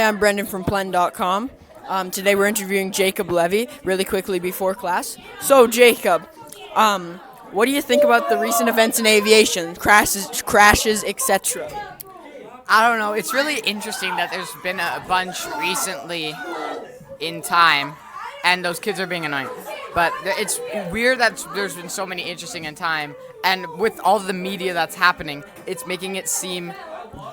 I'm Brendan from Plen.com. Today we're interviewing Jacob Levy really quickly before class. So, Jacob, what do you think about the recent events in aviation, crashes, etc.? I don't know. It's really interesting that there's been a bunch recently in time, and those kids are being annoying. But it's weird that there's been so many interesting in time, and with all the media that's happening, it's making it seem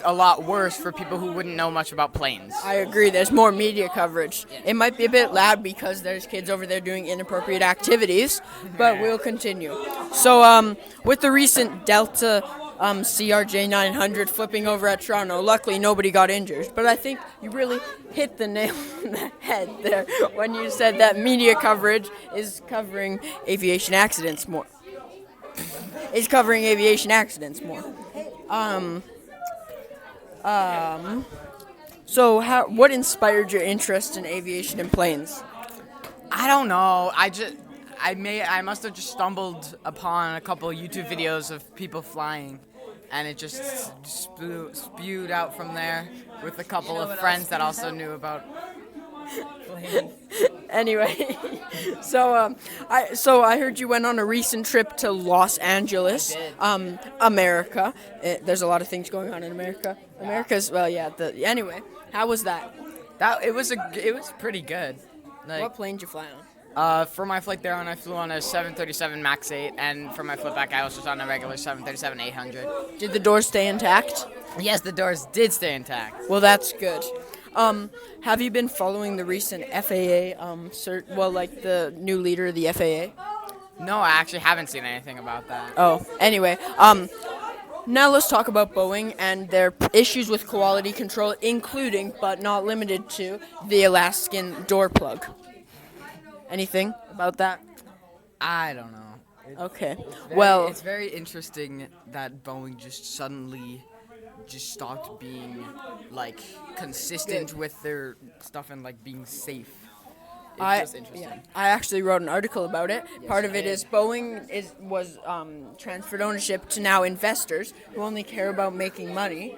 a lot worse for people who wouldn't know much about planes. I agree. There's more media coverage. It might be a bit loud because there's kids over there doing inappropriate activities, but we'll continue. So, with the recent Delta CRJ 900 flipping over at Toronto, luckily nobody got injured. But I think you really hit the nail on the head there when you said that media coverage is covering aviation accidents more. Is covering aviation accidents more. So what inspired your interest in aviation and planes? I don't know. I must have just stumbled upon a couple YouTube videos of people flying, and it just spewed out from there with a couple of friends that also knew about planes. Anyway, I heard you went on a recent trip to Los Angeles, America. There's a lot of things going on in America. Anyway, how was that? It was pretty good. What plane did you fly on? For my flight there, I flew on a 737 MAX 8, and for my flight back, I was just on a regular 737-800. Did the doors stay intact? Yes, the doors did stay intact. Well, that's good. Have you been following the recent FAA the new leader of the FAA? No, I actually haven't seen anything about that. Oh, anyway, now let's talk about Boeing and their issues with quality control, including, but not limited to, the Alaskan door plug. Anything about that? I don't know. Okay. It's very interesting that Boeing just suddenly stopped being consistent with their stuff and being safe. It's just interesting. I actually wrote an article about it. Part of it is Boeing was transferred ownership to now investors who only care about making money.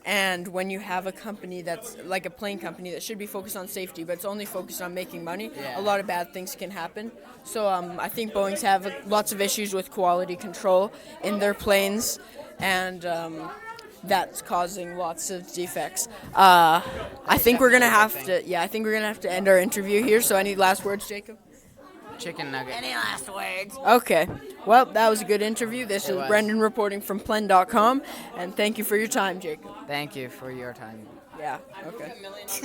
And when you have a company that's like a plane company that should be focused on safety, but it's only focused on making money, a lot of bad things can happen. So I think Boeing's have lots of issues with quality control in their planes, and that's causing lots of defects. I think we're gonna have to end our interview here. So any last words, Jacob? Chicken nugget. Any last words? Okay. Well, that was a good interview. This is Brendan reporting from Plen.com, and thank you for your time, Jacob. Thank you for your time. Yeah. Okay.